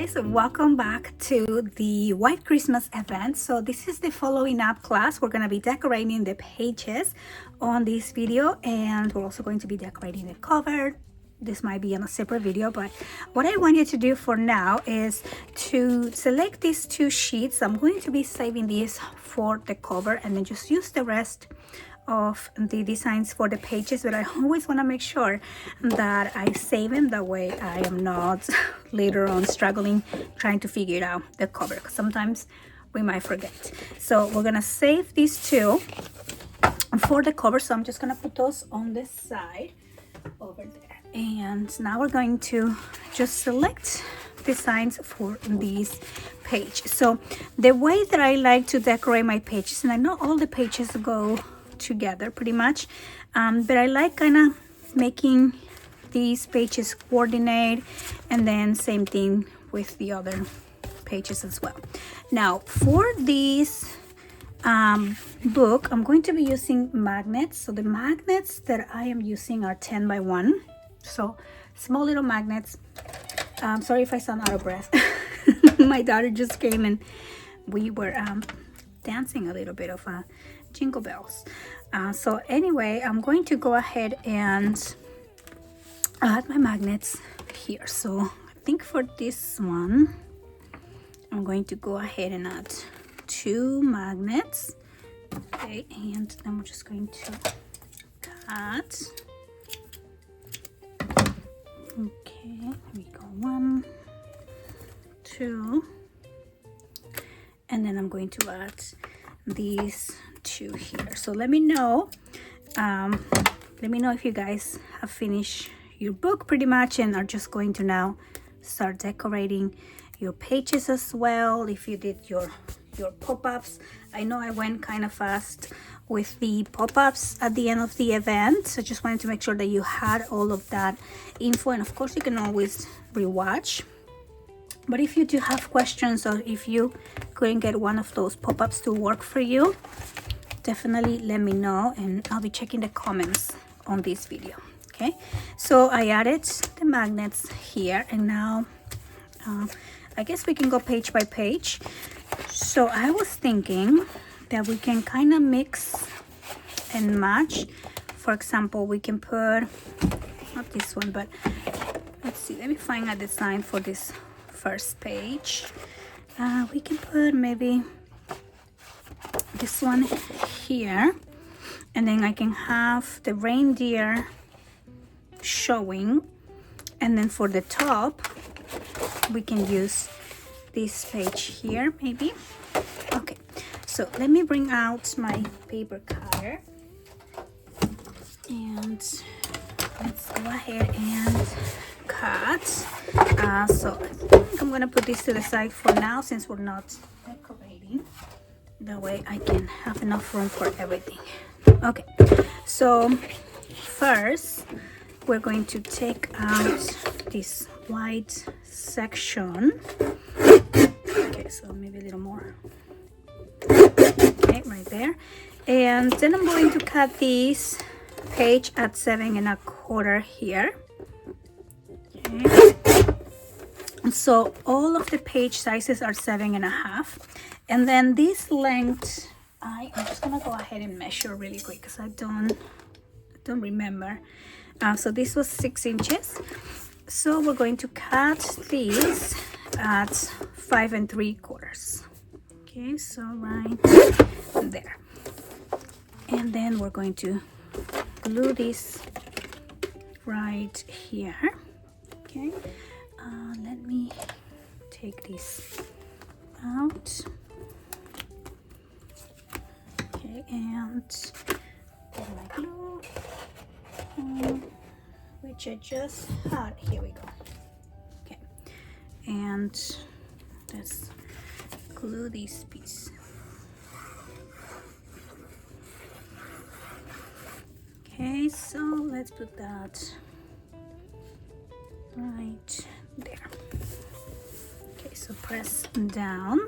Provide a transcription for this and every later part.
guys, welcome back to the White Christmas event. So this is the following up class. We're going to be decorating the pages on this video, and we're also going to be decorating the cover. This might be on a separate video, but what I want you to do for now is to select these two sheets. I'm going to be saving these for the cover and then just use the rest of the designs for the pages, but I always want to make sure that I save them, that way I am not later on struggling trying to figure out the cover, because sometimes we might forget. So we're gonna save these two for the cover, so I'm just gonna put those on this side over there. And now we're going to just select designs for these pages. So the way that I like to decorate my pages, and I know all the pages go together pretty much, but I like kind of making these pages coordinate, and then same thing with the other pages as well. Now for this book, I'm going to be using magnets. So the magnets that I am using are 10 by 1, so small little magnets. Sorry if I sound out of breath. My daughter just came and we were dancing a little bit of jingle bells. So anyway, I'm going to go ahead and add my magnets here. So I think for this one, I'm going to go ahead and add 2 magnets. Okay, and then we're just going to cut. Okay, here we go. 1, 2, and then I'm going to add these 2 here. So let me know if you guys have finished your book pretty much and are just going to now start decorating your pages as well. If you did your pop-ups, I know I went kind of fast with the pop-ups at the end of the event, so just wanted to make sure that you had all of that info, and of course you can always rewatch. But if you do have questions, or if you couldn't get one of those pop-ups to work for you, definitely let me know, and I'll be checking the comments on this video. Okay, so I added the magnets here, and now I guess we can go page by page. So I was thinking that we can kind of mix and match. For example, we can put, not this one, but let's see, let me find a design for this first page. We can put maybe this one here, and then I can have the reindeer showing, and then for the top we can use this page here maybe. Okay, so let me bring out my paper cutter, and let's go ahead and cut. So I think I'm gonna put this to the side for now, since we're not decorating. That way I can have enough room for everything. Okay, so first we're going to take out this white section. Okay, so maybe a little more. Okay, right there. And then I'm going to cut this page at 7¼ here. Okay. So all of the page sizes are 7½, and then this length, I'm just gonna go ahead and measure really quick because I don't remember. So this was 6 inches. So we're going to cut these at 5¾ okay, so right there, and then we're going to glue this right here. Okay, let me take this out. Okay, and put my glue, which I just had. Here we go. Okay, and let's glue this piece. Okay, so let's put that right there. Okay, so press down,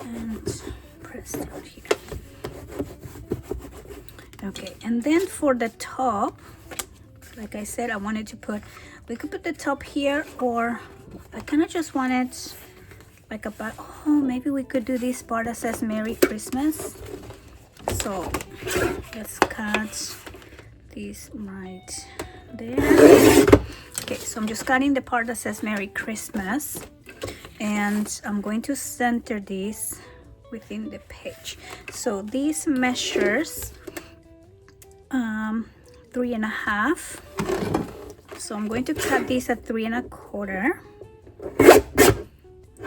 and press down here. Okay, and then for the top, like I said, I wanted to put we could put the top here, or I kind of just want it like a back. Oh, maybe we could do this part that says Merry Christmas. So let's cut this right there. Okay, so I'm just cutting the part that says Merry Christmas, and I'm going to center this within the page. So this measures 3.5. So I'm going to cut this at 3.25.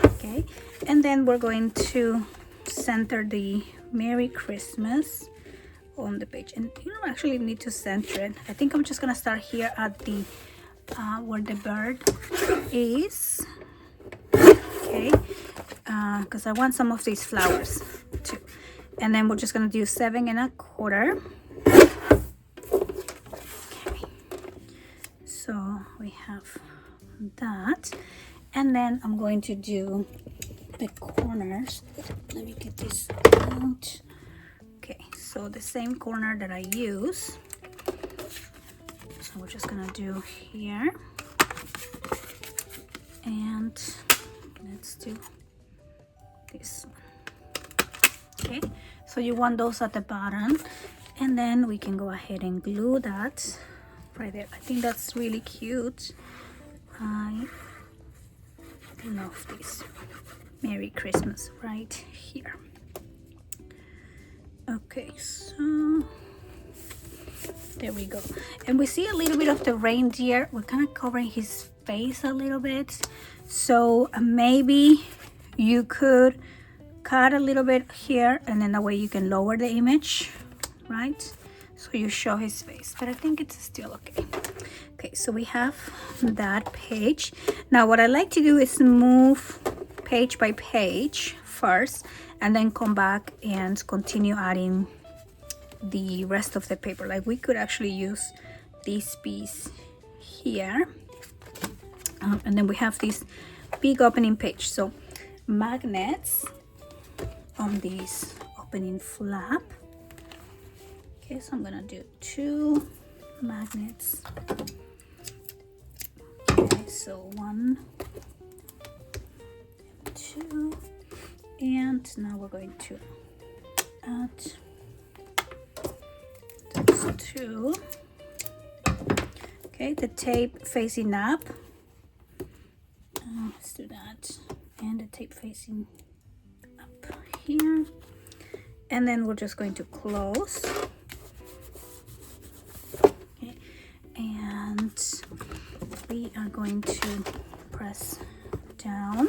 Okay, and then we're going to center the Merry Christmas on the page, and you don't actually need to center it. I think I'm just gonna start here at the where the bird is. Okay, because I want some of these flowers too. And then we're just gonna do 7.25. Okay, so we have that, and then I'm going to do the corners. Let me get this out. Okay, so the same corner that I use, so we're just gonna do here, and let's do this one. Okay, so you want those at the bottom, and then we can go ahead and glue that right there. I think that's really cute. I love this Merry Christmas right here. Okay, so there we go. And we see a little bit of the reindeer. We're kind of covering his face a little bit, so maybe you could cut a little bit here, and then that way you can lower the image, right? So you show his face, but I think it's still okay. Okay, so we have that page. Now what I like to do is move page by page first, and then come back and continue adding the rest of the paper. Like we could actually use this piece here, and then we have this big opening page. So magnets on this opening flap. Okay, so I'm gonna do 2 magnets. Okay, so 1, 2, and now we're going to add those 2. Okay, the tape facing up. Let's do that, and the tape facing up here, and then we're just going to close. Okay, and we are going to press down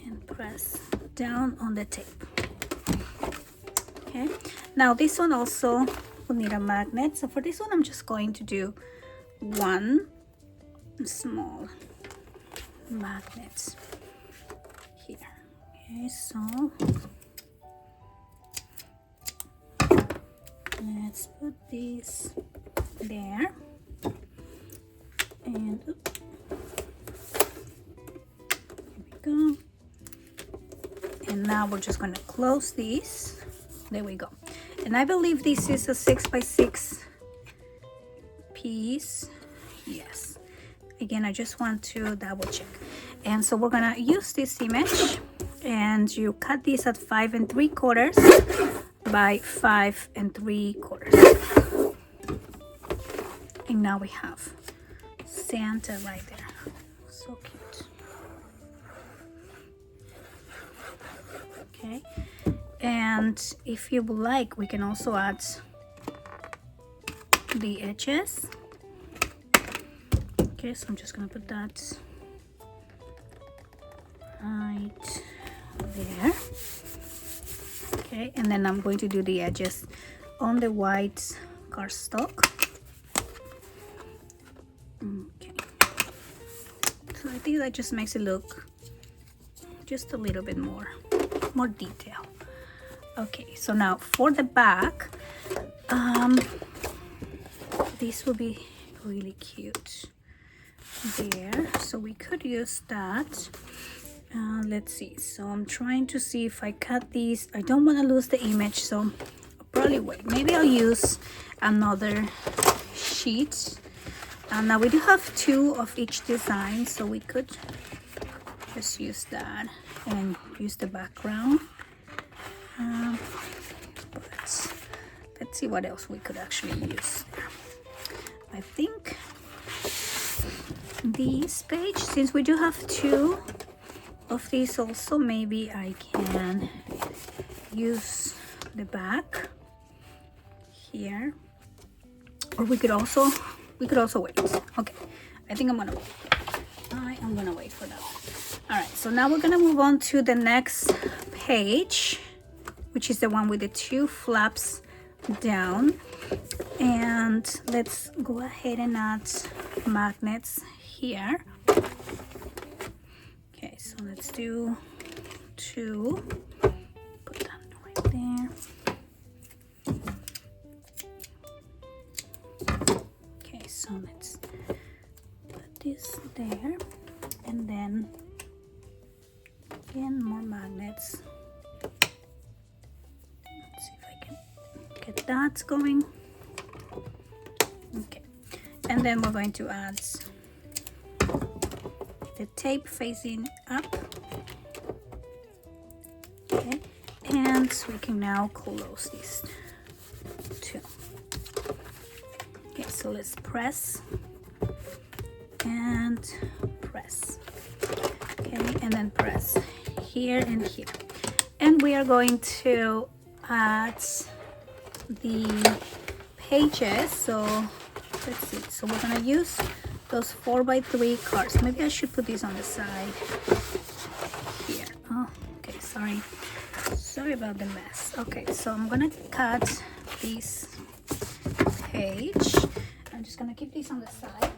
and press down on the tape. Okay, now this one also will need a magnet. So for this one, I'm just going to do 1 small magnet here. Okay, so let's put this there, and here we go. And now we're just going to close these. There we go. And I believe this is a 6x6 piece. Yes. Again, I just want to double check. And so we're gonna use this image, and you cut this at 5 3/4 by 5 3/4. And now we have Santa right there. So cute. Okay. And if you would like, we can also add the edges. Okay, so I'm just gonna put that right there. Okay, and then I'm going to do the edges on the white cardstock. Okay, so I think that just makes it look just a little bit more detail. Okay, so now for the back, this will be really cute there, so we could use that. Let's see, so I'm trying to see if I cut these. I don't want to lose the image, so I'll probably wait. Maybe I'll use another sheet Now we do have 2 of each design, so we could just use that and use the background. But let's see what else we could actually use. I think this page, since we do have 2 of these also, maybe I can use the back here, or we could also wait. Okay, I think I'm gonna wait. I am gonna wait for that. All right, so now we're gonna move on to the next page, which is the one with the 2 flaps down. And let's go ahead and add magnets here. Okay, so let's do 2. Put that right there. Okay, so let's put this there, and then again more magnets. Let's see if I can get that going. Okay, and then we're going to add the tape facing up. Okay, and we can now close these 2. Okay, so let's press and press. Okay, and then press here and here. And we are going to add the pages. So let's see. So we're gonna use those 4x3 cards. Maybe I should put these on the side here. Oh, okay, sorry about the mess. Okay, so I'm gonna cut this page. I'm just gonna keep these on the side,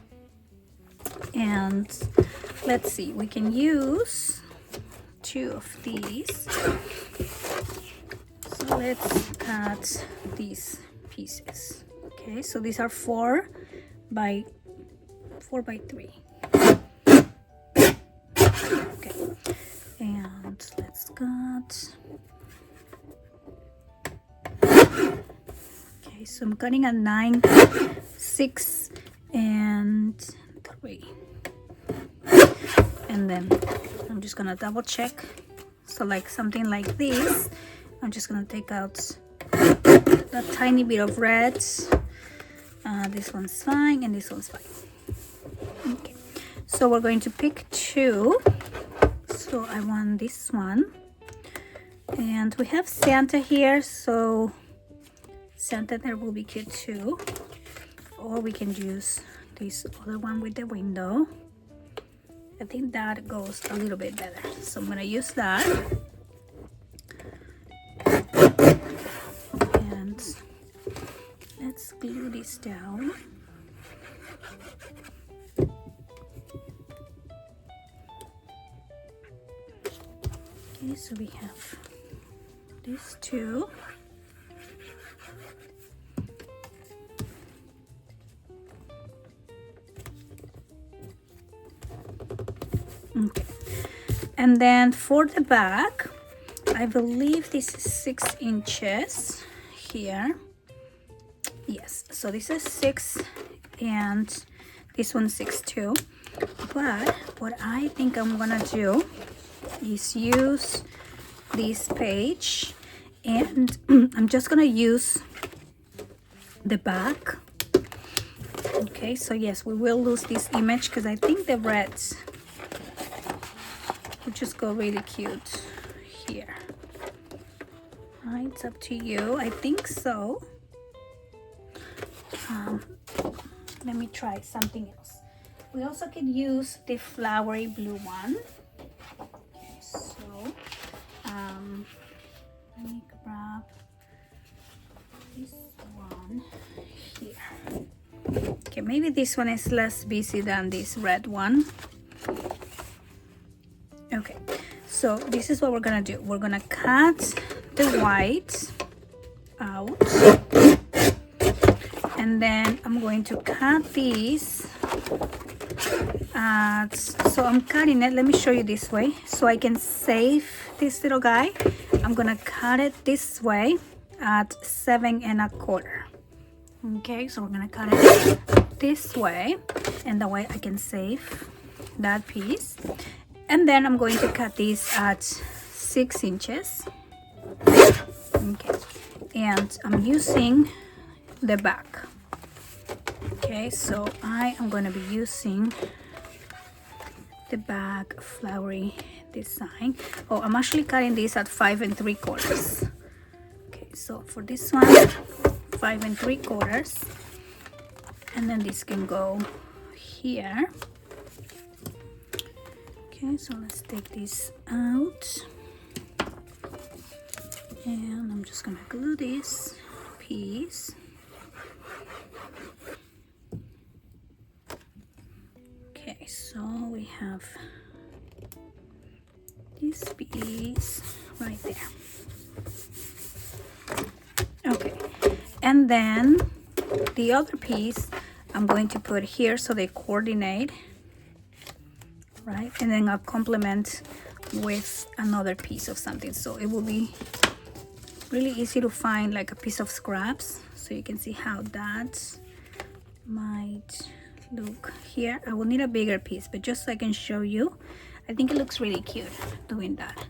and let's see, we can use 2 of these. So let's cut these pieces. Okay, so these are 4x3. Okay, and let's cut. Okay, so I'm cutting at 9, 6, and 3. And then I'm just gonna double check. So like something like this, I'm just gonna take out that tiny bit of red. This one's fine, and this one's fine. Okay, so we're going to pick 2. So I want this one, and we have Santa here, so Santa there will be cute too. Or we can use this other one with the window. I think that goes a little bit better, so I'm gonna use that. And let's glue this down. Okay, so we have these 2. Okay, and then for the back, I believe this is 6 inches here. Yes, so this is 6, and this one's 6 too. But what I think I'm gonna do is use this page, and I'm just gonna use the back. Okay, so yes, we will lose this image because I think the reds will just go really cute here. Right, it's up to you. I think so. Let me try something else. We also can use the flowery blue one. Okay, so let me grab this one here. Okay, maybe this one is less busy than this red one. Okay, so this is what we're gonna do. We're gonna cut the white out, and then I'm going to cut these so I'm cutting it. Let me show you this way so I can save this little guy. I'm gonna cut it this way at 7 1/4. Okay, so we're gonna cut it this way, and that way I can save that piece. And then I'm going to cut this at 6 inches. Okay, and I'm using the back. Okay, so I am going to be using the back flowery design. Oh, I'm actually cutting this at 5 3/4. Okay, so for this one, 5 3/4, and then this can go here. Okay, so let's take this out, and I'm just gonna glue this piece. Okay, so we have this piece right there. Okay, and then the other piece I'm going to put here so they coordinate, right? And then I'll complement with another piece of something, so it will be really easy to find like a piece of scraps. So you can see how that might look here. I will need a bigger piece, but just so I can show you, I think it looks really cute doing that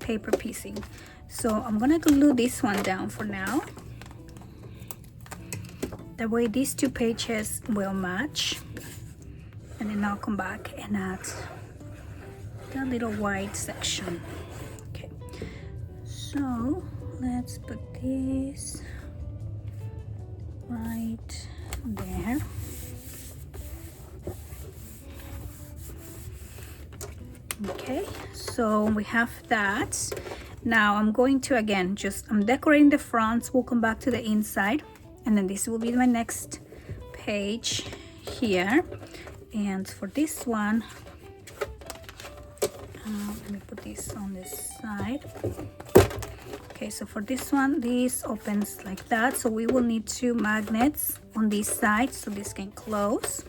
paper piecing. So I'm gonna glue this one down for now. That way these two pages will match, and then I'll come back and add the little white section. Okay, so let's put this right there. Okay, so we have that. Now I'm going to, again, I'm decorating the fronts. We'll come back to the inside, and then this will be my next page here. And for this one, let me put this on this side. Okay, so for this one, this opens like that, so we will need 2 magnets on this side so this can close.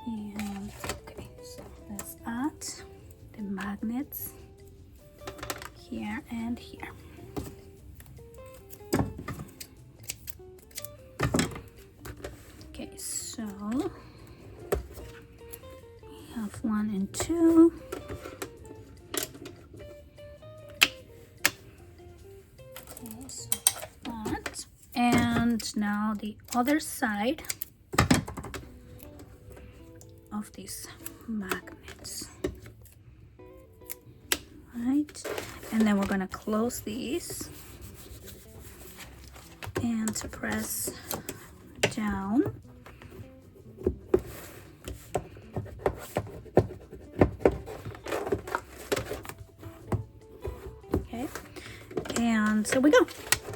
And okay, so let's add the magnets here and here. Okay, so we have 1 and 2. Okay, so that. And now the other side of these magnets, right? And then we're gonna close these and press down. Okay, and so we go.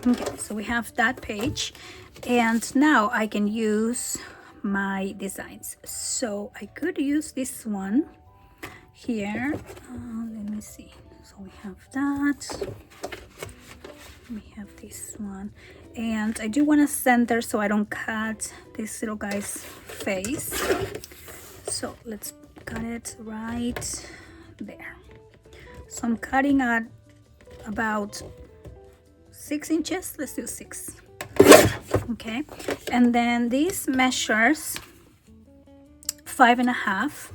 Okay, so we have that page, and now I can use my designs. So I could use this one here. Let me see. So we have that. We have this one, and I do want to center so I don't cut this little guy's face. So let's cut it right there. So I'm cutting at about 6 inches. Let's do 6. Okay, and then this measures 5 1/2.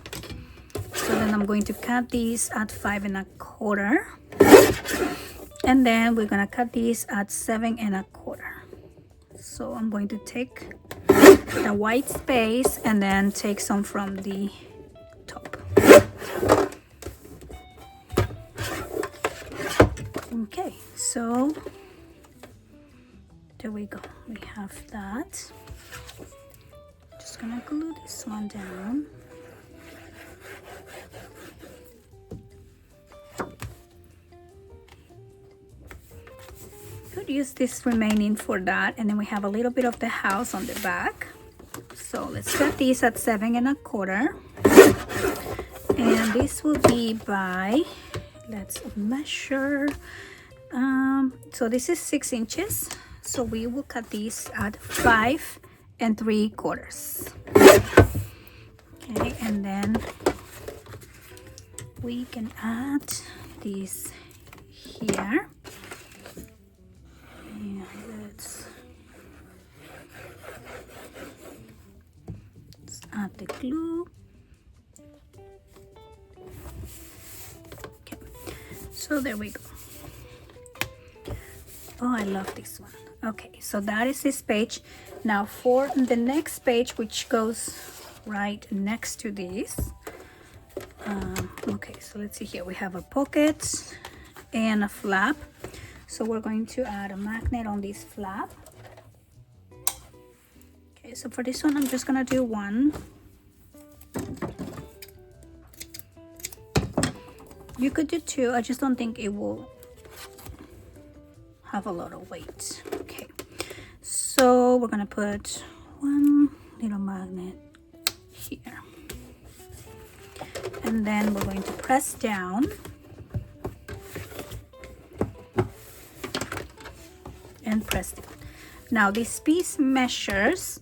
So then I'm going to cut these at 5 1/4, and then we're gonna cut these at 7 1/4. So I'm going to take the white space and then take some from the top. Okay, so there we go. We have that. Just gonna glue this one down. Could use this remaining for that, and then we have a little bit of the house on the back. So let's cut these at 7 1/4, and this will be by, let's measure. So this is 6 inches. So we will cut these at 5 3/4. Okay, and then we can add this here. And let's add the glue. Okay, so there we go. Oh, I love this one. Okay, so that is this page. Now for the next page, which goes right next to this. Okay, so let's see here. We have a pocket and a flap. So we're going to add a magnet on this flap. Okay, so for this one, I'm just gonna do one. You could do two. I just don't think it will have a lot of weight. Okay, so we're gonna put one little magnet here, and then we're going to press down and press it. Now this piece measures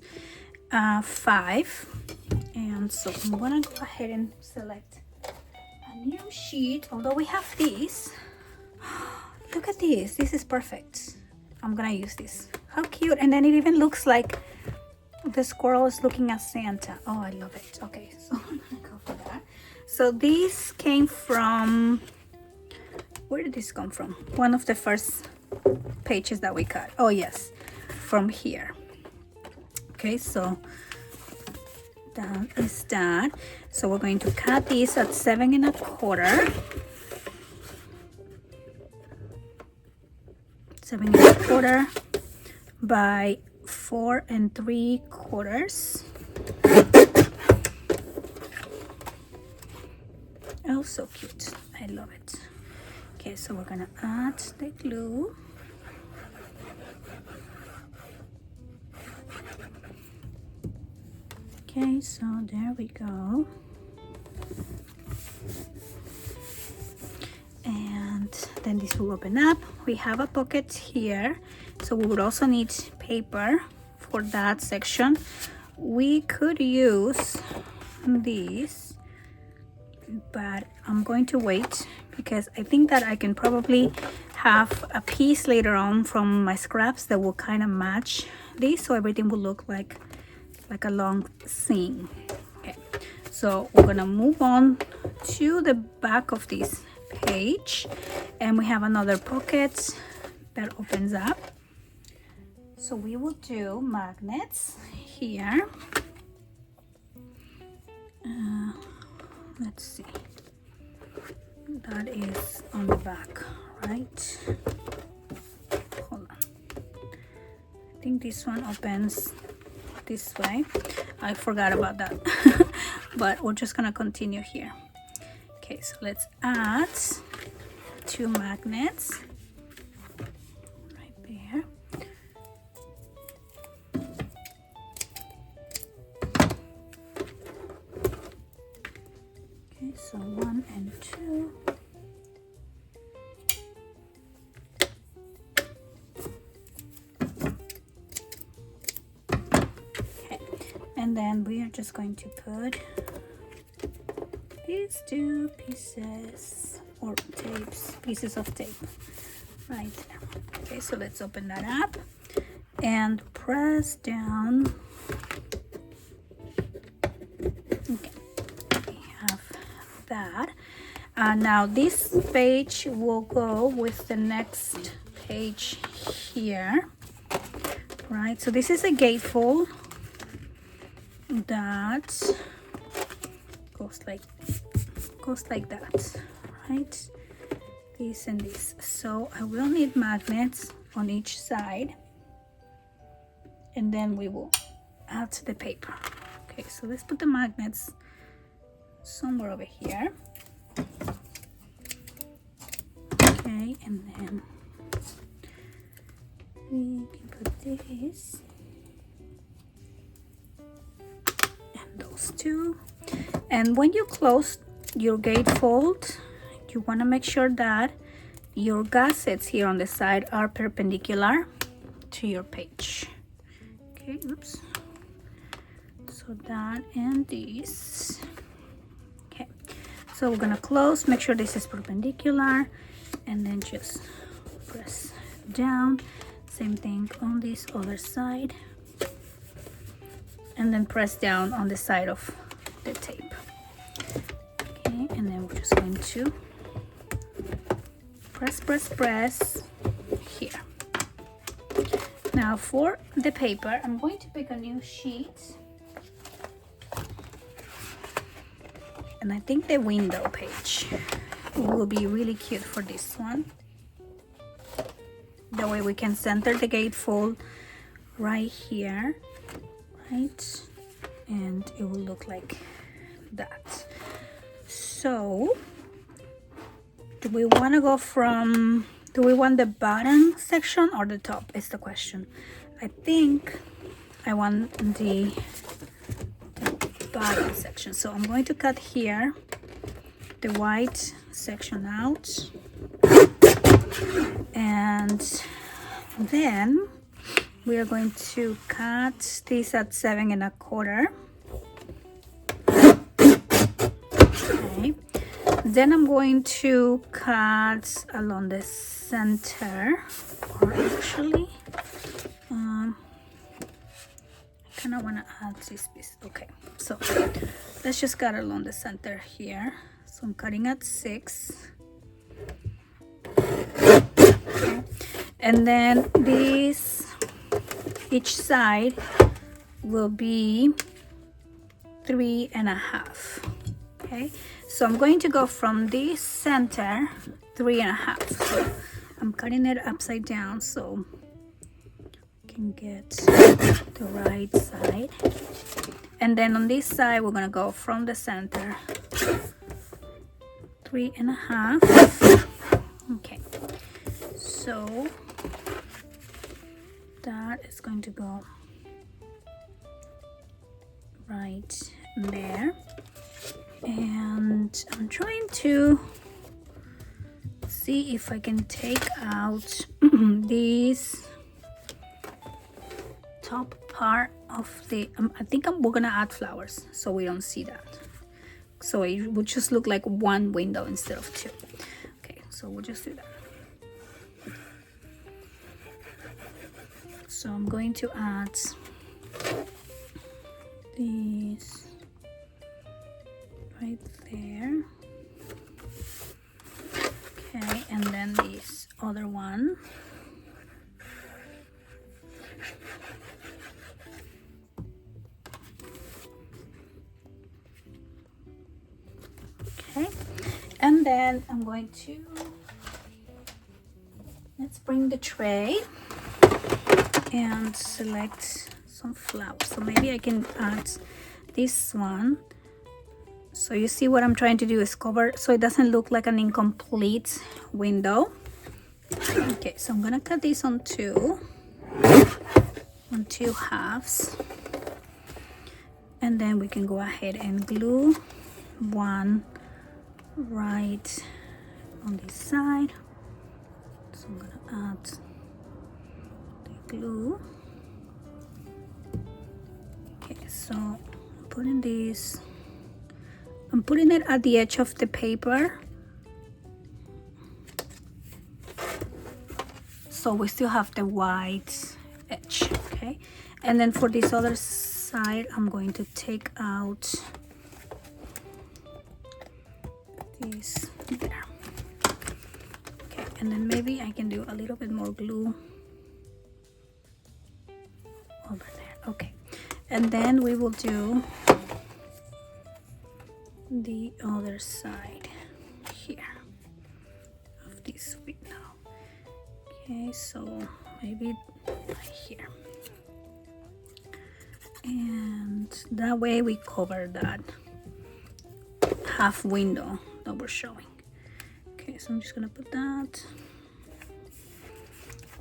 5, and so I'm gonna go ahead and select a new sheet. Although we have this, look at this. This is perfect. I'm gonna use this. How cute. And then it even looks like the squirrel is looking at Santa. Oh, I love it. Okay, so I'm gonna go for that. So this came from, where did this come from? One of the first pages that we cut. Oh yes, from here. Okay, so that is that. So we're going to cut this at 7 1/4. 7 1/4 by 4 3/4. Oh, so cute. I love it. Okay, so we're gonna add the glue. Okay, so there we go. And then this will open up. We have a pocket here, so we would also need paper for that section. We could use these, but I'm going to wait because I think that I can probably have a piece later on from my scraps that will kind of match this, so everything will look like a long seam. Okay, so we're gonna move on to the back of this page, and we have another pocket that opens up. So we will do magnets here. Let's see, that is on the back, right? Hold on, I think this one opens this way. I forgot about that. But we're just gonna continue here. Okay, so let's add 2 magnets right there. Okay, so 1 and 2. Okay, and then we are just going to put these 2 pieces or pieces of tape right there. Okay, so let's open that up and press down. Okay, we have that. Now this page will go with the next page here, right? So this is a gatefold that goes like that, right? This and this. So I will need magnets on each side, and then we will add the paper. Okay, so let's put the magnets somewhere over here. Okay, and then we can put this and those 2. And when you close your gatefold, you want to make sure that your gussets here on the side are perpendicular to your page. Okay, oops. So that and this. Okay, so we're gonna close, make sure this is perpendicular, and then just press down. Same thing on this other side. and then press down on the side of the tape. Okay, and then we're just going to press here. Now for the paper, I'm going to pick a new sheet, and I think the window page will be really cute for this one. That way we can center the gatefold right here, right? And it will look like that. So do we want to go from, do we want the bottom section or the top is the question. I think I want the bottom section, so I'm going to cut here the white section out, and then we are going to cut this at 7 1/4. Okay, then I'm going to cut along the center, or actually I kind of want to add this piece. Okay, so let's just cut along the center here. So I'm cutting at 6. Okay. And then this, each side will be 3 1/2. Okay, so I'm going to go from this center 3 1/2. So I'm cutting it upside down so I can get the right side. And then on this side, we're gonna go from the center 3 1/2. Okay, so that is going to go right there. And I'm trying to see if I can take out this top part of the I think we're gonna add flowers so we don't see that, so it would just look like one window instead of two. Okay, so we'll just do that. So I'm going to add these right there. Okay, and then this other one. Okay, and then I'm going to, let's bring the tray and select some flowers. So maybe I can add this one. So you see what I'm trying to do is cover so it doesn't look like an incomplete window. Okay, so I'm gonna cut this on two halves, and then we can go ahead and glue one right on this side. So I'm gonna add the glue. Okay, so I'm putting this, I'm putting it at the edge of the paper so we still have the white edge. Okay, and then for this other side I'm going to take out this there. Okay, and then maybe I can do a little bit more glue over there. Okay, and then we will do the other side here of this window. Okay, so maybe right here, and that way we cover that half window that we're showing. Okay, so I'm just gonna put that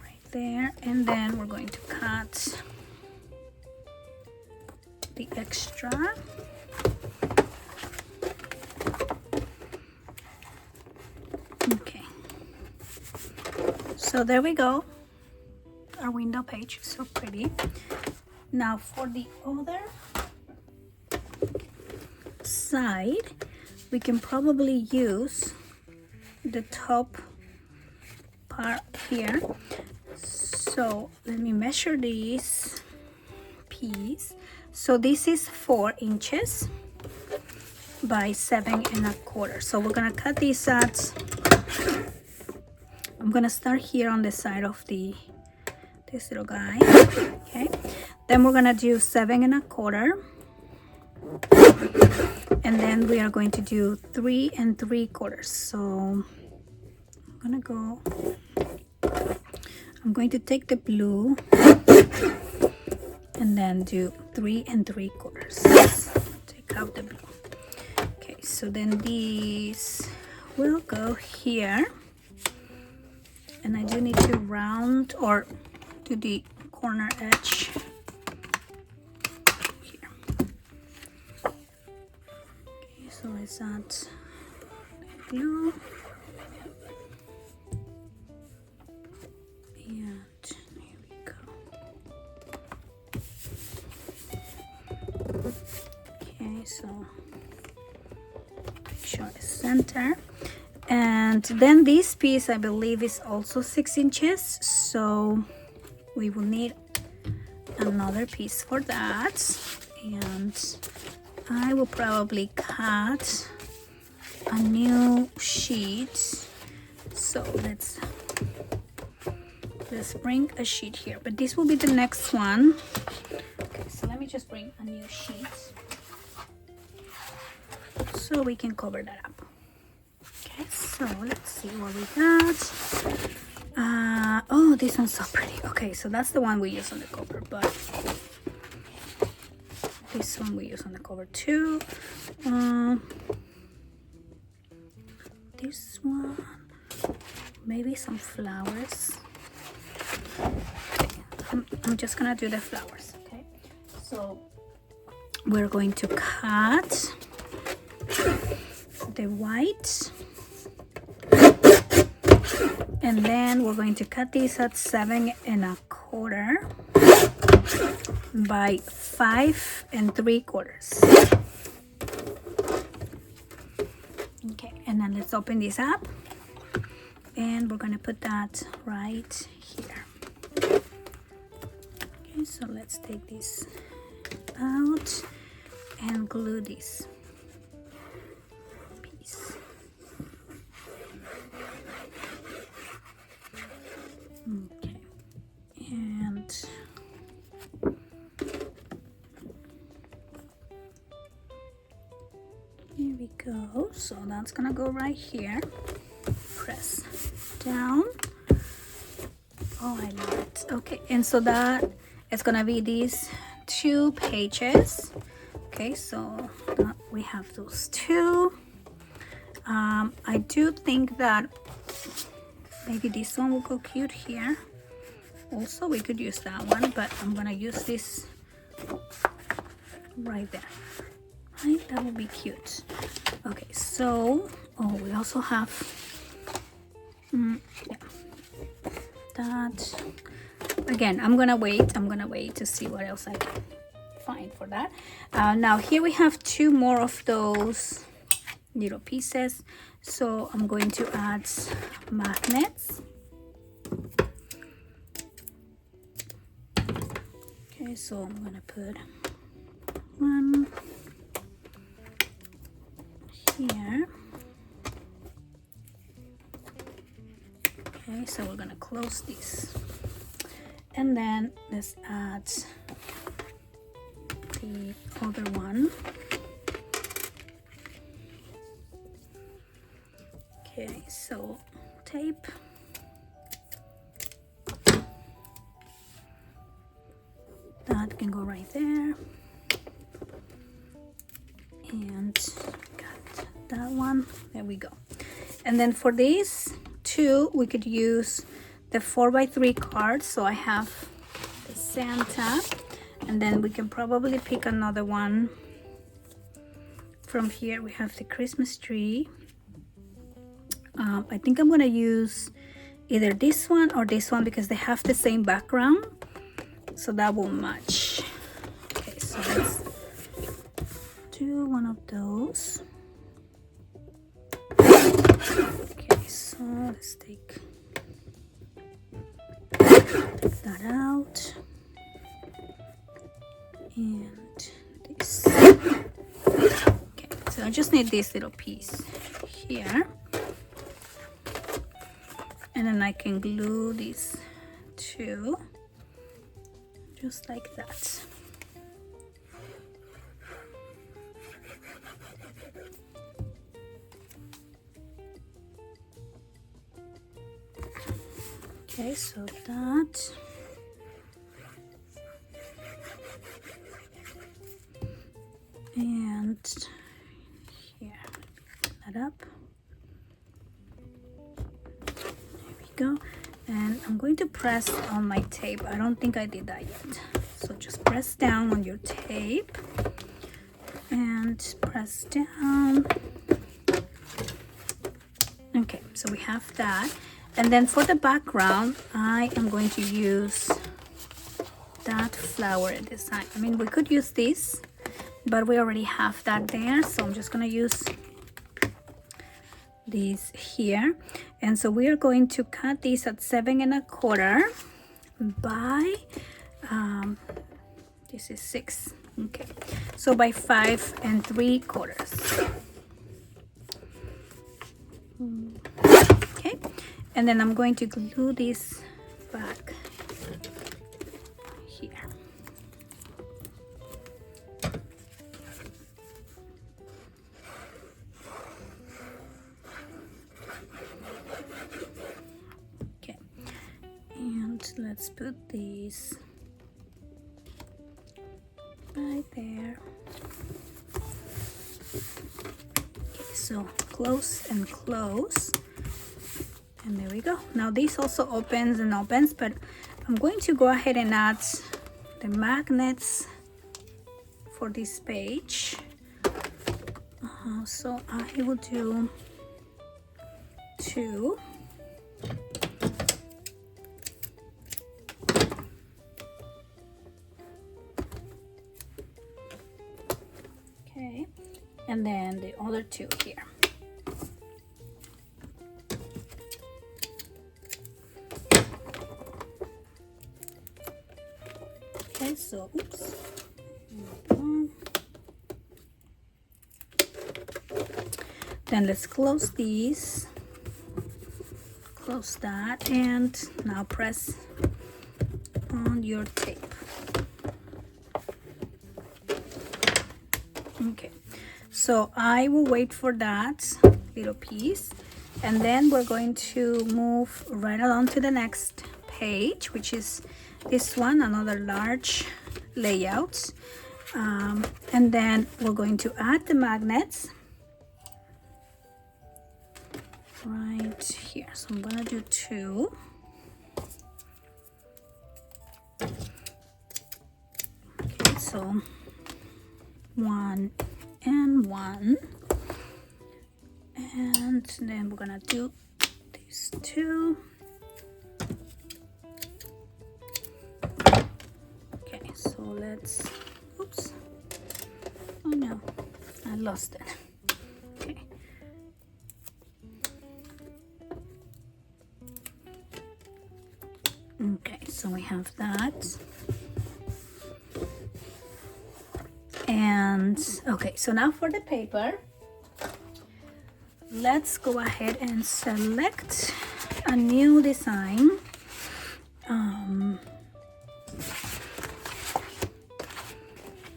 right there, and then we're going to cut the extra. Okay, so there we go, our window page, so pretty. Now for the other side, we can probably use the top part here. So let me measure this piece. So this is 4 inches by 7.25. So we're gonna cut these at, I'm gonna start here on the side of this little guy. Okay, then we're gonna do 7.25, and then we are going to do 3.75. So I'm going to take the blue and then do 3.75. Take out the blue. Okay, so then these will go here, and I do need to round or do the corner edge here. Okay, so it's that blue. And here we go. Okay, so make sure it's center. And then this piece, I believe, is also 6 inches, so we will need another piece for that. And I will probably cut a new sheet. So let's bring a sheet here, but this will be the next one. Okay, so let me just bring a new sheet so we can cover that up. Okay, so let's see what we got. Oh, this one's so pretty. Okay, so that's the one we use on the cover, but this one we use on the cover too. This one, maybe some flowers. Okay, I'm just gonna do the flowers. Okay, so we're going to cut the white, and then we're going to cut these at 7.25 by 5.75. Okay, and then let's open this up, and we're gonna put that right here. Okay, so let's take this out and glue this piece. Okay, and here we go. So that's gonna go right here. Press down. Oh, I love it. Okay, and so that is gonna be these 2 pages. Okay, so we have those 2. I do think that maybe this one will go cute here. Also, we could use that one, but I'm gonna use this right there. Right, that will be cute. Okay, so we also have yeah, that. Again, I'm gonna wait to see what else I can find for that. Now here we have 2 more of those little pieces, so I'm going to add magnets. Okay, so I'm gonna put one here. Okay, so we're gonna close this, and then let's add the other one. Okay, so tape. That can go right there. And got that one. There we go. And then for these 2, we could use the 4x3 cards. So I have the Santa, and then we can probably pick another one from here. We have the Christmas tree. I think I'm gonna use either this one or this one because they have the same background, so that will match. Okay, so let's do one of those. Okay, so let's take that out, and I just need this little piece here, and then I can glue these two just like that. Okay, so that, and here, that up. There we go. And I'm going to press on my tape. I don't think I did that yet. So just press down on your tape and press down. Okay, so we have that. And then for the background, I am going to use that flower design. I mean, we could use this, but we already have that there. So I'm just gonna use these here. And so we are going to cut these at 7 1/4 by, this is 6. Okay, so by 5 3/4. Okay. And then I'm going to glue this back here. Okay, and let's put these right there. Okay, so close and close. And there we go. Now this also opens and opens, but I'm going to go ahead and add the magnets for this page. So I will do 2. Okay, and then the other 2 here. Okay, so oops. Then let's close these. Close that, and now press on your tape. Okay, so I will wait for that little piece, and then we're going to move right along to the next page, which is this one, another large layout. And then we're going to add the magnets right here. So I'm gonna do 2. Okay, so 1 and 1, and then we're gonna do these 2. Okay, so let's, oops, oh no, I lost it. Okay, okay, so we have that. And okay, so now for the paper, let's go ahead and select a new design.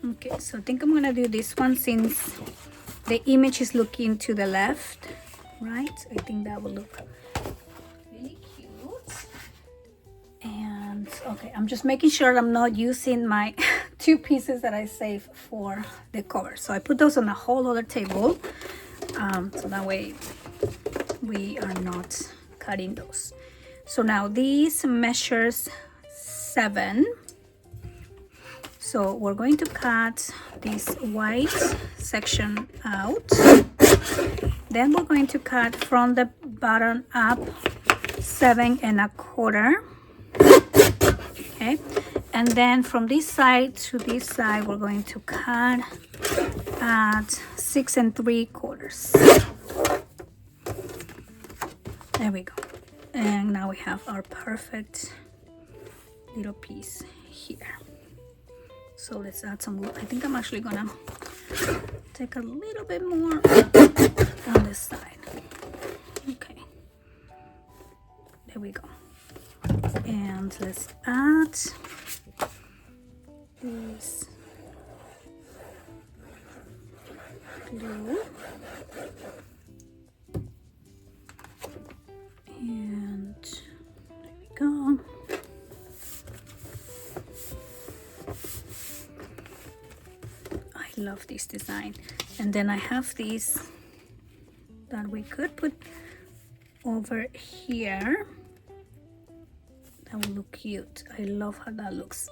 Okay, so I think I'm gonna do this one since the image is looking to the left, right? I think that will look really cute. And okay, I'm just making sure I'm not using my 2 pieces that I saved for the cover. So I put those on a whole other table, so that way we are not cutting those. So now these measures 7. So we're going to cut this white section out. Then we're going to cut from the bottom up 7 1/4. Okay, and then from this side to this side, we're going to cut at 6 3/4. There we go. And now we have our perfect little piece here. So let's add some glue. I think I'm actually gonna take a little bit more on this side. Okay, there we go. And let's add this glue. And there we go. I love this design. And then I have these that we could put over here. That will look cute. I love how that looks.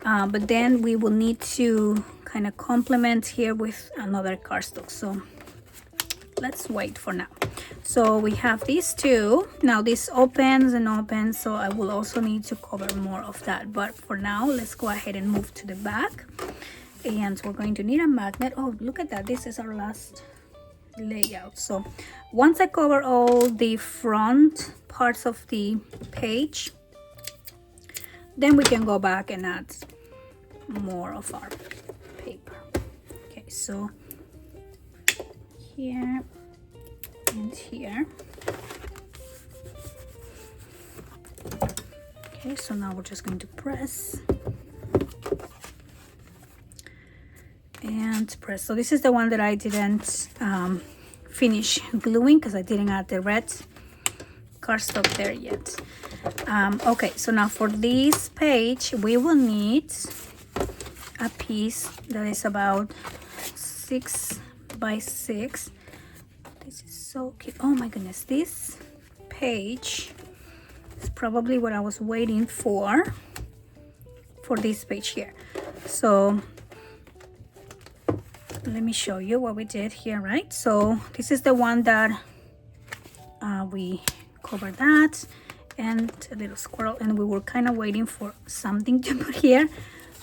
But then we will need to kind of complement here with another cardstock. So let's wait for now. So we have these two. Now this opens and opens, so I will also need to cover more of that. But for now, let's go ahead and move to the back. And we're going to need a magnet. Oh, look at that. This is our last layout. So once I cover all the front parts of the page, then we can go back and add more of our paper. Okay, so here and here. Okay, so now we're just going to press and press. So this is the one that I didn't finish gluing because I didn't add the red cardstock there yet. Okay, so now for this page we will need a piece that is about 6 by 6. This is so cute. Oh my goodness, this page is probably what I was waiting for this page here. So let me show you what we did here, right? So this is the one that we covered that and a little squirrel, and we were kind of waiting for something to put here.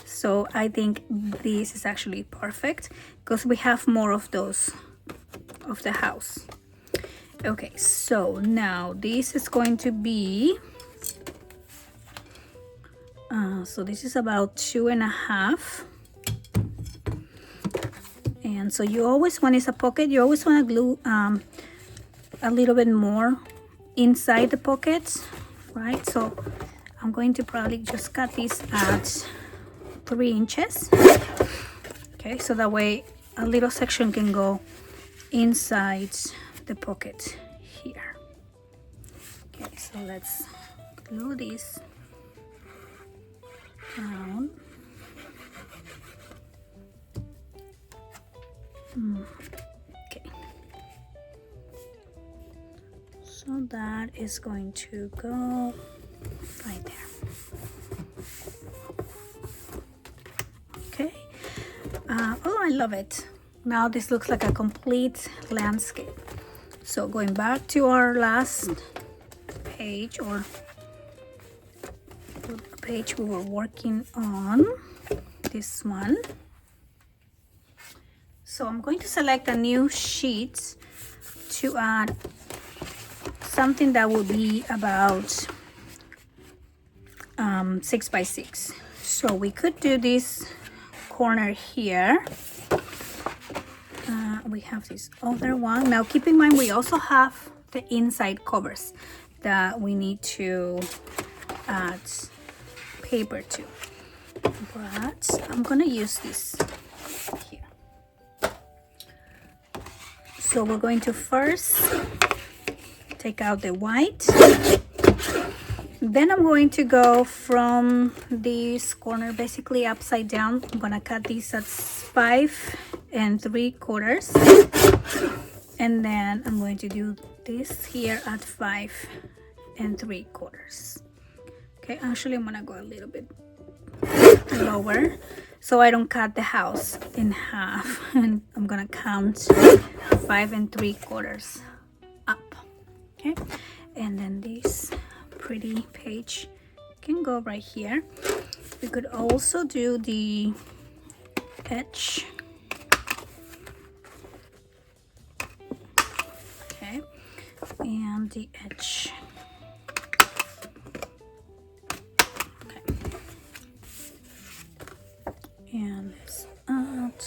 So I think this is actually perfect because we have more of those of the house. Okay, so now this is going to be so this is about 2.5. And so you always, when it's a pocket, you always want to glue a little bit more inside the pocket, right? So I'm going to probably just cut this at 3 inches. Okay, so that way a little section can go inside the pocket here. Okay, so let's glue this down. Okay, so that is going to go right there. Okay, oh, I love it. Now this looks like a complete landscape. So going back to our last page, or the page we were working on, this one. So I'm going to select a new sheet to add something that will be about 6 by 6. So we could do this corner here. We have this other one. Now keep in mind we also have the inside covers that we need to add paper to. But I'm gonna use this here. So we're going to first take out the white. Then I'm going to go from this corner basically upside down. I'm gonna cut these at 5 3/4, and then I'm going to do this here at 5 3/4. Okay, actually I'm gonna go a little bit lower so I don't cut the house in half, and I'm gonna count 5 3/4 up. Okay, and then this pretty page can go right here. We could also do the edge. Okay, and the edge. Okay, and let's add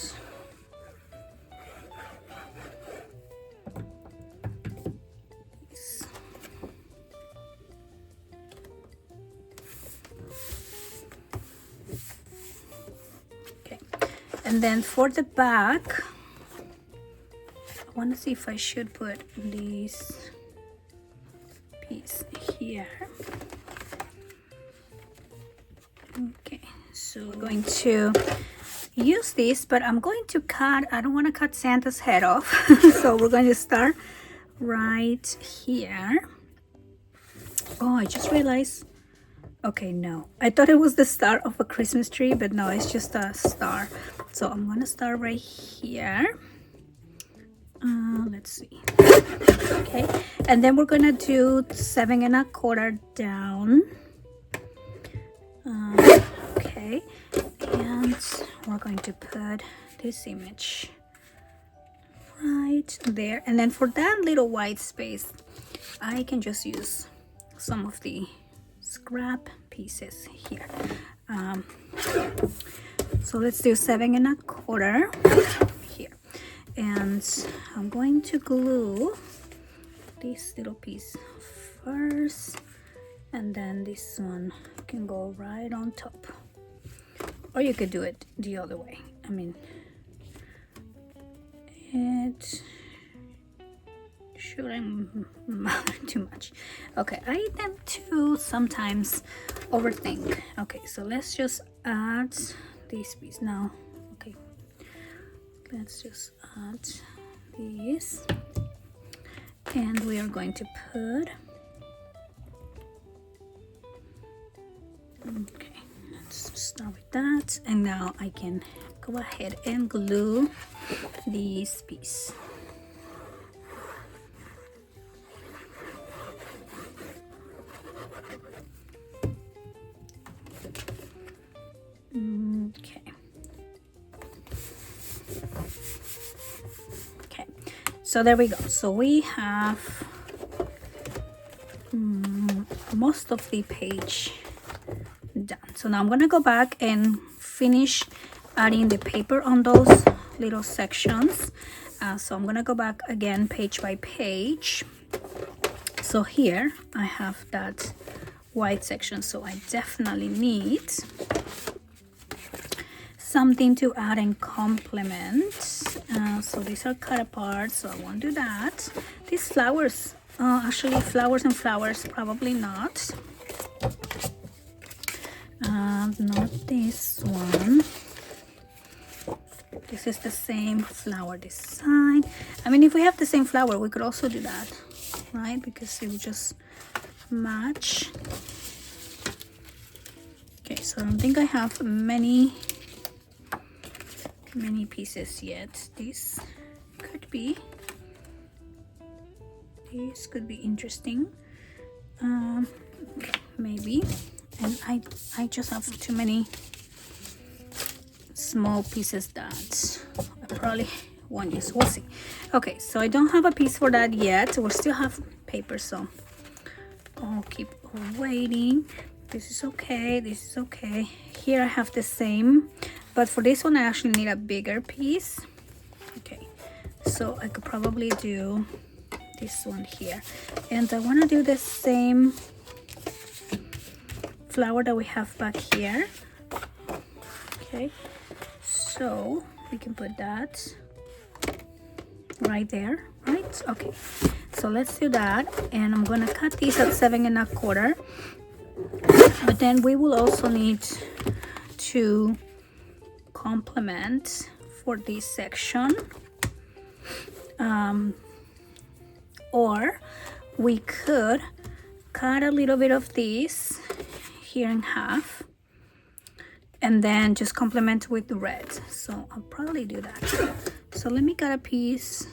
And then for the back, I want to see if I should put this piece here. Okay, so we're going to use this, but I'm going to cut, I don't want to cut Santa's head off. So we're going to start right here. Oh, I just realized, okay, no, I thought it was the start of a Christmas tree, but no, it's just a star. So I'm gonna start right here. Let's see. Okay, and then we're gonna do 7 1/4 down. Okay, and we're going to put this image right there. And then for that little white space, I can just use some of the scrap pieces here. So let's do 7 1/4 here, and I'm going to glue this little piece first, and then this one can go right on top, or you could do it the other way. I mean, it shouldn't matter too much. Okay, I tend to sometimes overthink. Okay, so let's just add this piece now. Okay, let's just add this, and we are going to put, okay, let's start with that, and now I can go ahead and glue this piece. Okay, so there we go. So we have most of the page done. So now I'm gonna go back and finish adding the paper on those little sections. So I'm gonna go back again page by page. So here I have that white section, so I definitely need something to add and complement. So these are cut apart, so I won't do that. These flowers, actually flowers and flowers, probably not. Not this one. This is the same flower this side. I mean, if we have the same flower, we could also do that, right? Because it will just match. Okay, so I don't think I have many pieces yet. This could be interesting. Okay, maybe. And I just have too many small pieces that I probably won't use. We'll see. Okay, so I don't have a piece for that yet. We still have paper, so I'll keep waiting. This is okay. This is okay. Here I have the same, but for this one I actually need a bigger piece. Okay, so I could probably do this one here, and I want to do the same flower that we have back here. Okay, so we can put that right there, right? Okay, so let's do that, and I'm gonna cut these at 7 1/4. But then we will also need to complement for this section, or we could cut a little bit of this here in half and then just complement with the red. So I'll probably do that. So let me cut a piece.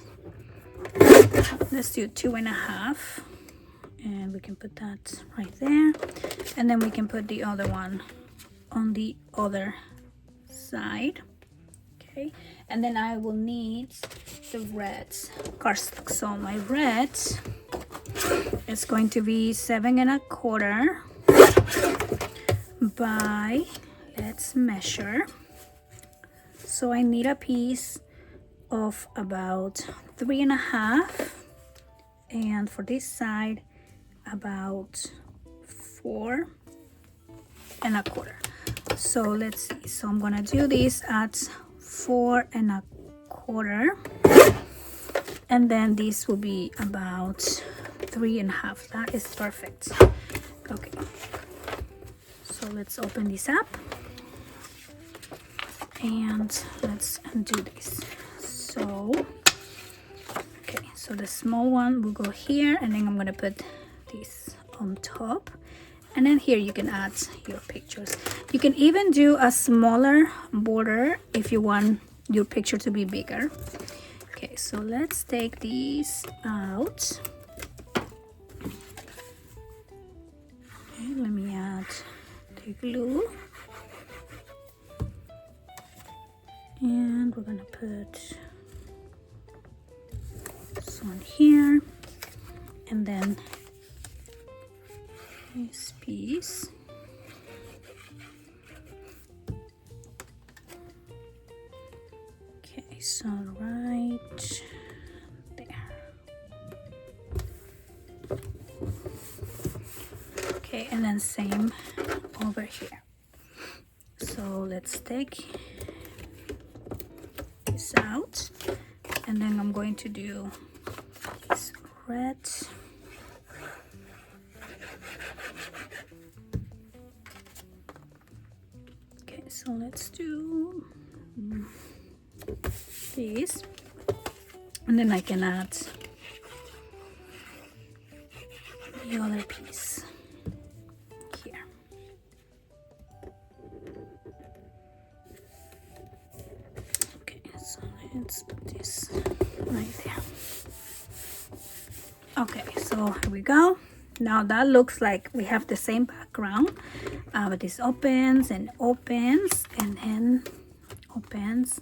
Let's do 2 1/2, and we can put that right there, and then we can put the other one on the other side. Okay, and then I will need the red cardstock. So my red is going to be 7 1/4 by, let's measure. So I need a piece of about 3 1/2, and for this side about 4 1/4. So let's see. So I'm gonna do this at 4.25, and then this will be about 3.5. That is perfect. Okay, so let's open this up and let's undo this. So okay, so the small one will go here, and then I'm gonna put this on top, and then here you can add your pictures. You can even do a smaller border if you want your picture to be bigger. Okay, so let's take these out. Okay, let me add the glue, and we're gonna put this one here, and then this piece. Okay, so right there. Okay, and then same over here. So let's take this out, and then I'm going to do this red. Okay, so let's do this, and then I can add the other piece here. Okay, so let's put this right there. Okay, so here we go. Now that looks like we have the same background, but this opens and opens, and then opens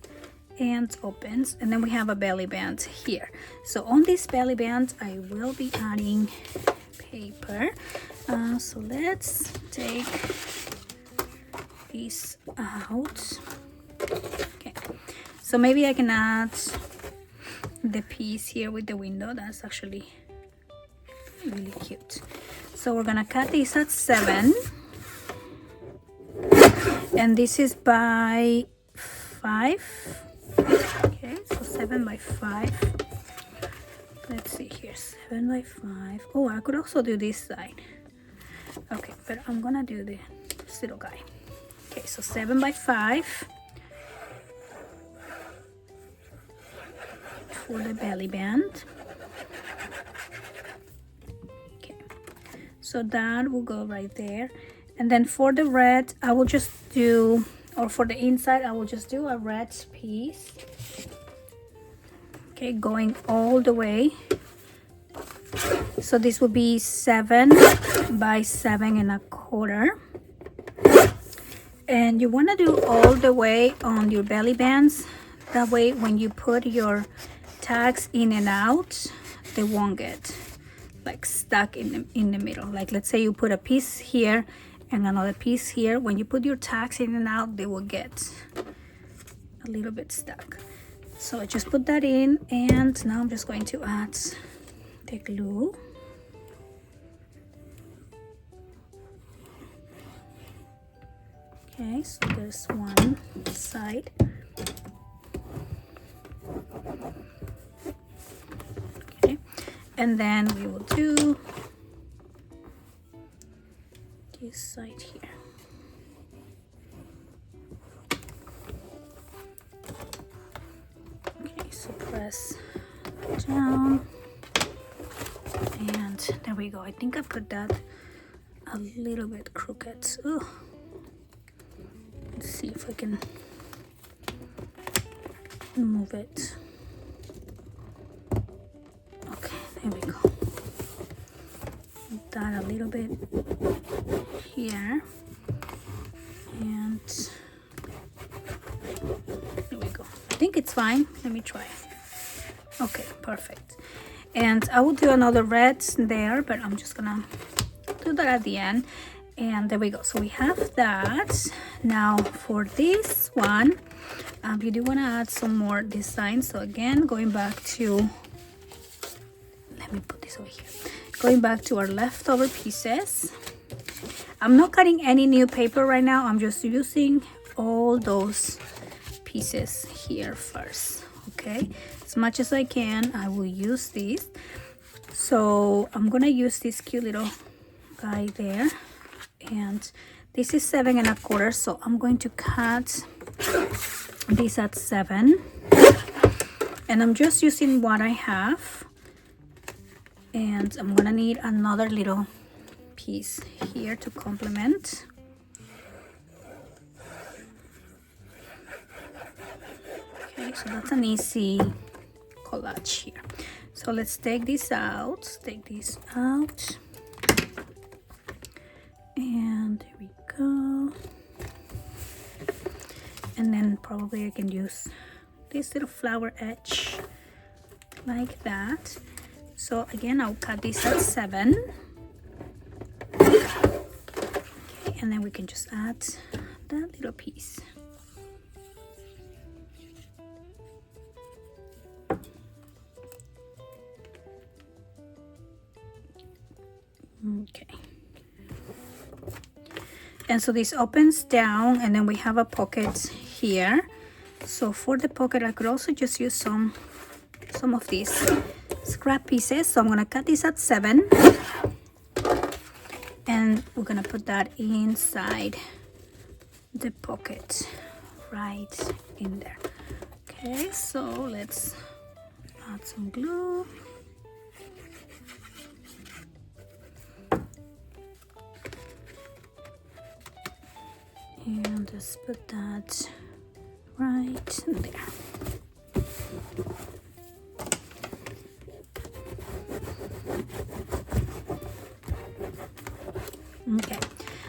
and opens, and then we have a belly band here. So on this belly band I will be adding paper. So let's take this out. Okay, so maybe I can add the piece here with the window. That's actually really cute. So we're gonna cut this at 7, and this is by 5. Okay, so 7 by 5. Let's see here, 7 by 5. Oh, I could also do this side. Okay, but I'm gonna do this little guy. Okay, so 7 by 5 for the belly band. Okay, so that will go right there, and then for the red I will just do, or for the inside I will just do a red piece. Okay, going all the way. So this will be 7 by 7.25, and you want to do all the way on your belly bands. That way when you put your tags in and out, they won't get like stuck in the middle. Like let's say you put a piece here and another piece here. When you put your tags in and out, they will get a little bit stuck. So I just put that in, and now I'm just going to add the glue. Okay, so there's one side. Okay, and then we will do this side here. Okay, so press down, and there we go. I think I put that a little bit crooked. Ooh. Let's see if I can move it. Okay, there we go. Move that a little bit here, and there we go. I think it's fine. Let me try. Okay, perfect. And I will do another red there, but I'm just gonna do that at the end. And there we go. So we have that. Now for this one, you do want to add some more design. So again, going back to, let me put this over here. Going back to our leftover pieces. I'm not cutting any new paper right now. I'm just using all those pieces here first. Okay, as much as I can, I will use these. So I'm gonna use this cute little guy there, and this is 7 1/4, so I'm going to cut this at 7, and I'm just using what I have, and I'm gonna need another little piece here to complement. Okay, so that's an easy collage here. So let's take this out, and there we go. And then probably I can use this little flower edge like that. So again, I'll cut this at 7. Okay, and then we can just add that little piece. Okay, and so this opens down, and then we have a pocket here. So for the pocket, I could also just use some of these scrap pieces. So I'm gonna cut this at 7, and we're gonna put that inside the pocket, right in there. Okay, so let's add some glue. And just put that right there. Okay,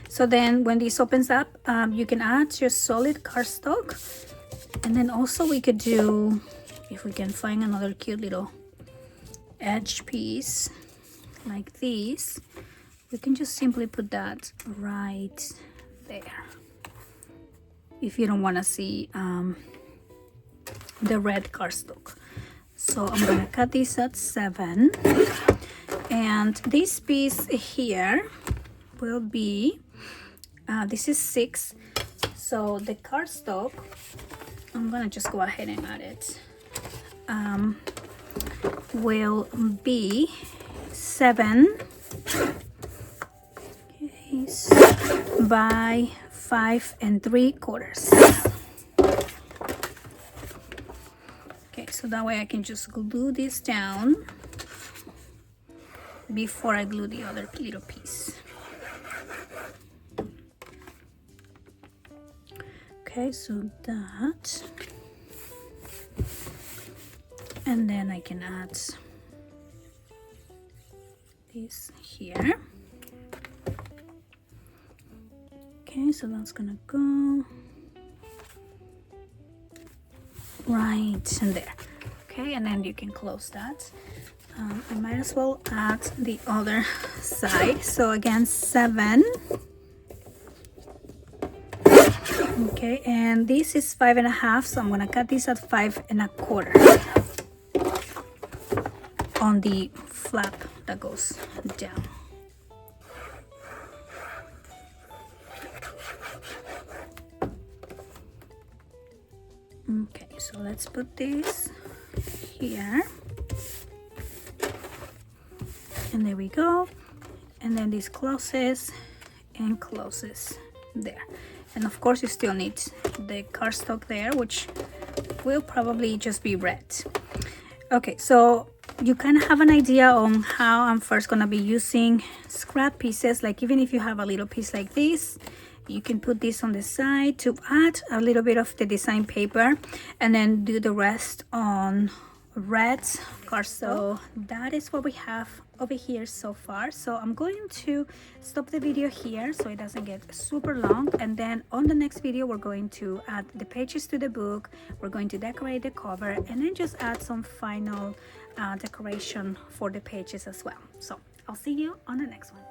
so then when this opens up, you can add your solid cardstock, and then also we could do, if we can find another cute little edge piece like this, we can just simply put that right there. If you don't want to see the red cardstock. So I'm gonna cut this at 7, and this piece here will be this is 6, so the cardstock, I'm gonna just go ahead and add it, will be 7 by 5 3/4. Okay, so that way I can just glue this down before I glue the other little piece. Okay, so that, and then I can add this here. Okay, so that's gonna go right in there. Okay, and then you can close that. I might as well add the other side. So again, 7. Okay, and this is 5 1/2, so I'm gonna cut this at 5 1/4 on the flap that goes down. Okay, so let's put this here, and there we go, and then this closes and closes there. And of course you still need the cardstock there, which will probably just be red. Okay, so you kind of have an idea on how I'm first gonna be using scrap pieces. Like even if you have a little piece like this, you can put this on the side to add a little bit of the design paper, and then do the rest on red cardstock. So that is what we have over here so far. So I'm going to stop the video here so it doesn't get super long, and then on the next video we're going to add the pages to the book, we're going to decorate the cover, and then just add some final decoration for the pages as well. So I'll see you on the next one.